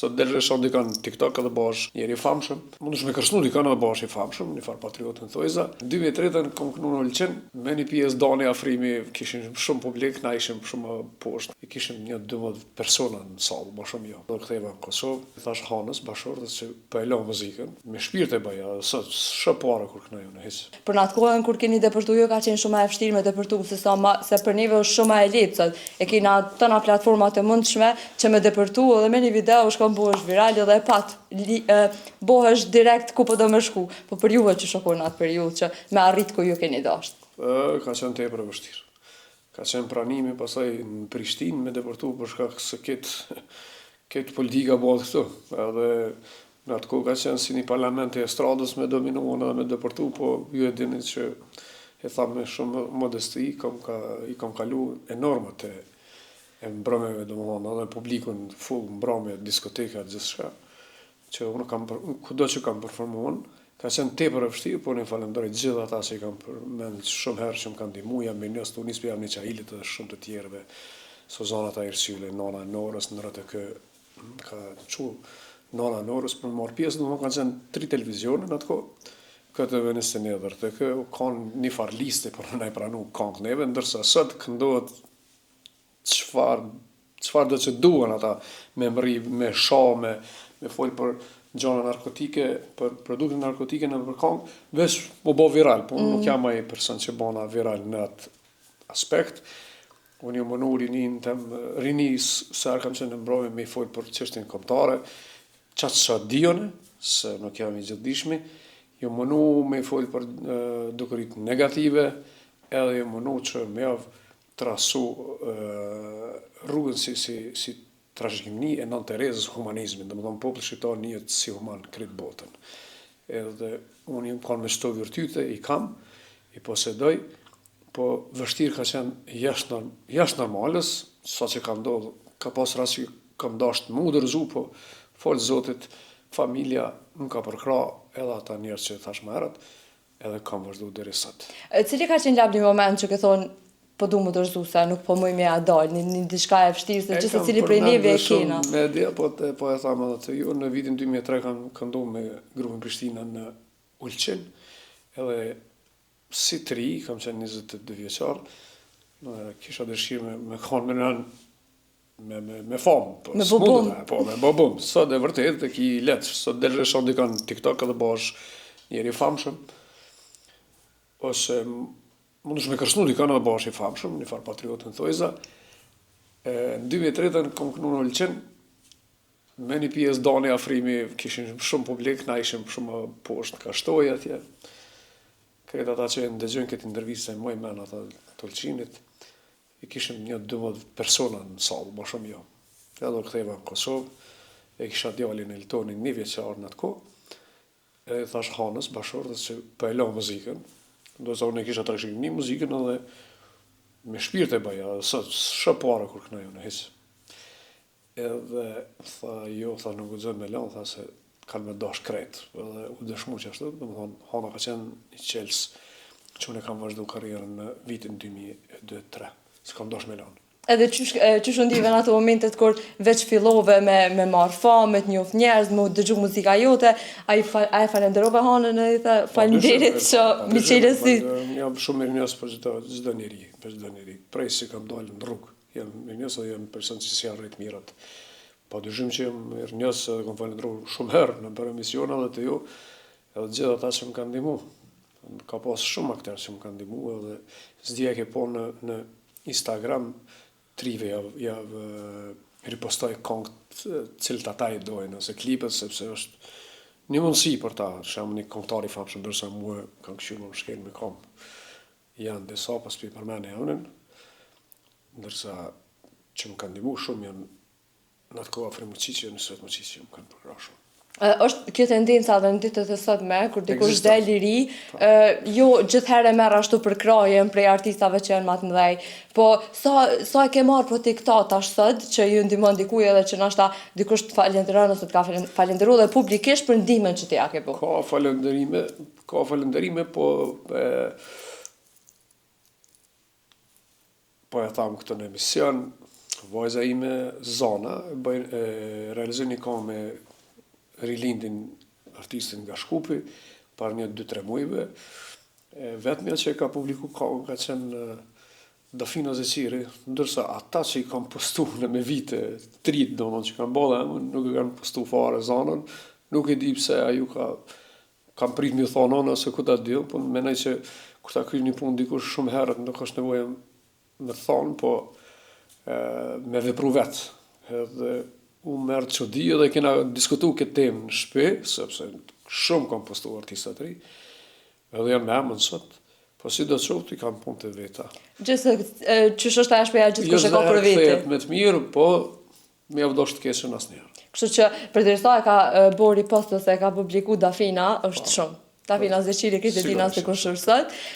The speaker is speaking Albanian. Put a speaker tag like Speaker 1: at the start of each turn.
Speaker 1: sot del rreshon dikon në TikTok edhe bash njëri i famshëm. Mundesh me kërcënu dikon edhe bash i famshëm, një far patriotin thojza. 2003 kom kënu në Ulqin, me një pjesë dani afrimi, kishin shumë publik, na ishim shumë poshtë. I kishim 12 persona në sallë, më shumë jo. Do ktheva në Kosovë, i thash Hanës bashortës që po e lëm muzikën, me shpirt e bëja, sot shë para kur kënoj unë hiç.
Speaker 2: Për në atë kohën kur keni depërtu jo ka qenë shumë e vështirë me depërtu, se për neve është shumë e lehtë sot. E kena tëna platformat e mundshme që me depërtu edhe me një video shkon bohesh viral edhe e pat bohesh direkt ku po do më shku. Po për juve që shokon atë periudhë që me arrit ku ju keni dashur.
Speaker 1: Ka qenë tepër e vështirë. Ka qenë pranimi pasaj në Prishtinë me depërtu për shkak se këtë politika bëhet këtu. Edhe në atë kohë ka qenë si një parlament e estradës me dominuar edhe me depërtu, po ju e dini që e thamë me shumë modesti, i kam kalu enormat e mbrëmeve, domethënë edhe publikun full mbrëmje, diskoteka, gjithçka, që unë kudo që kam performuar, ka qenë tepër e vështirë, por ne falenderoj gjithë ata që i kam përmend shumë herë që më kanë ndihmuar, jam mirës të unis për një Çahilit edhe shumë të tjerëve, Sozana Tajrsyle, Nona Norës, në RTK, ka çu Nona Norës për më marrë pjesë, domethënë kanë qenë 3 televizione në atë kohë. Këtë venisë në RTK, kanë një farë liste për në pranu këngë neve, ndërsa sot këndohet çfarë do që duan ata me mri, me shoh, me fol për gjëra narkotike, për produkte narkotike në për këngë, veç u bë viral, po unë nuk jam ai person që bëna viral në atë aspekt. Unë ju mënu rinis, se arë kam qenë në mbrojme me i fol për çështjen kombëtare, qatë që dione, se nuk jam i gjithdishmi, ju mënu me i fol për dukurit negative, edhe ju mënu që me javë trasu rrugën si trashëgimni e Nën Terezës humanizmin, dhe më thonë popull shqiptar njët si human kretë botën. Edhe unë jam kanë me shto virtyte, i kam, i posedoj, po vështirë ka qenë jashtë normalës, sa që ka ndodhë, ka pas rast që kam dashtë më udërzu, po folë Zotit, familja më ka përkra, edhe ata njerës që thash më herët, edhe kam vazhdu deri sot.
Speaker 2: Cili ka qenë lap një moment që ke thonë, po du më dërzu se nuk po mëj me a dalë, një diçka e vështirë, se gjithë cili prej neve e kena.
Speaker 1: Media, po e thamë edhe të ju, në vitin 2003 kam këndu me grupin Prishtina në Ulqin, edhe si të ri, kam qenë 22 vjeqar, kisha dëshirë me konë me famë,
Speaker 2: me bobum.
Speaker 1: Me bobum. Sot e vërtet e ki letë, sot del rreshon dikon në TikTok edhe bash njëri i famshëm, ose mundesh me kërcënu dikon edhe bash i famshëm, një far patriotin thojza. Në 2003 kom kënu në Ulqin, me një pjesë dani afrimi, kishin shumë publik, na ishim shumë poshtë ka shtoj atje. Kretë ata që e ndëgjën këtë intervjistë e moj men ata të Ulqinit, i kishim 12 persona në sallë, më shumë jo. Edhe do ktheva në Kosovë, e kisha djalin e Eltonin 1 vjeçar në atë kohë, e thash Hanës bashortës që po e lëm muzikën, do sa unë kisha trashëgimi muzikën edhe me shpirt e bëja, sot shë para kur kënoj unë hiç. Edhe tha jo, tha nuk guxon me lëm, tha se kanë me dash krejt, edhe u dëshmu që ashtu, domethënë Hana ka qenë një qels që unë kam vazhdu karrierën në vitin 2002-2003. S'kam dash me lanë.
Speaker 2: Edhe qysh ndive në ato momentet kur veç fillove me marrë famë, me të njoft njerëz, me dëgju muzika jote, a e falenderove Hanën e i tha falenderit që mi qelesi.
Speaker 1: Jam shumë mirë njës për çdo njeri, prej si kam dalë në rrugë. Jam mirë njës edhe jam person që si arrit mirat. Pa dyshim që jam mirë njës edhe kam falendru shumë herë në për emisiona dhe të ju, edhe gjithë ata që më kanë ndihmu. Ka pas shumë akterë që më kanë ndihmu edhe s'dija ke po në Instagram trive javë ripostoj këngët cilët ata i dojnë, ose klipet, sepse është një mundësi për ta, shemë një këngëtar i famshëm, dërsa mua kanë këshirë më shkel me kom. Janë disa pas për përmene javënin, ndërsa që më kanë ndihmu shumë janë në atë kohë Afrim Muqiqi, në Svet Muqiqi më kanë përkra shumë.
Speaker 2: Është kjo tendenca dhe në ditët e sotme, kur dikush del i ri, jo gjithherë e merr ashtu për krajen prej artistave që janë më të mëdhej, po sa e ke marrë për TikTok tash sot që ju ndihmon dikuj edhe që ndoshta dikush të falenderon ose të ka falendëruar dhe publikisht për ndihmën që ti ja ke bërë.
Speaker 1: Ka falënderime, po e tham këtë në emision, vajza ime Zana, realizoi një këngë me rilindin artistin nga Shkupi, par një 2-3 mujve. Vetëmja që ka publiku këngë ka qenë Dafina Zeciri, ndërsa ata që i kam postu në me vite, trit, që kanë bolla, nuk e kanë postu fare Zanën, nuk e di pse aju kam prit mi thonë anë, ose ku ta di, po menoj që kur ta kryj një punë dikush shumë herët, nuk është nevojë me thonë, po me vepru vetë. Edhe u merë çudi edhe kena diskutu këtë temë në shtëpi, sepse shumë kam postu artistat ri, edhe jam me emën sot. Po si do të qoftë, i kam punë të veta.
Speaker 2: Qysh është ajo shpreha gjithkush e ka për veti?
Speaker 1: Jo, me të mirë, po me javdosh të keqen asnjëherë.
Speaker 2: Kështu që përderisa e ka bori post ose e ka publiku Dafina, është shumë. Dafina Zeciri, këtë e dina se kush është sot.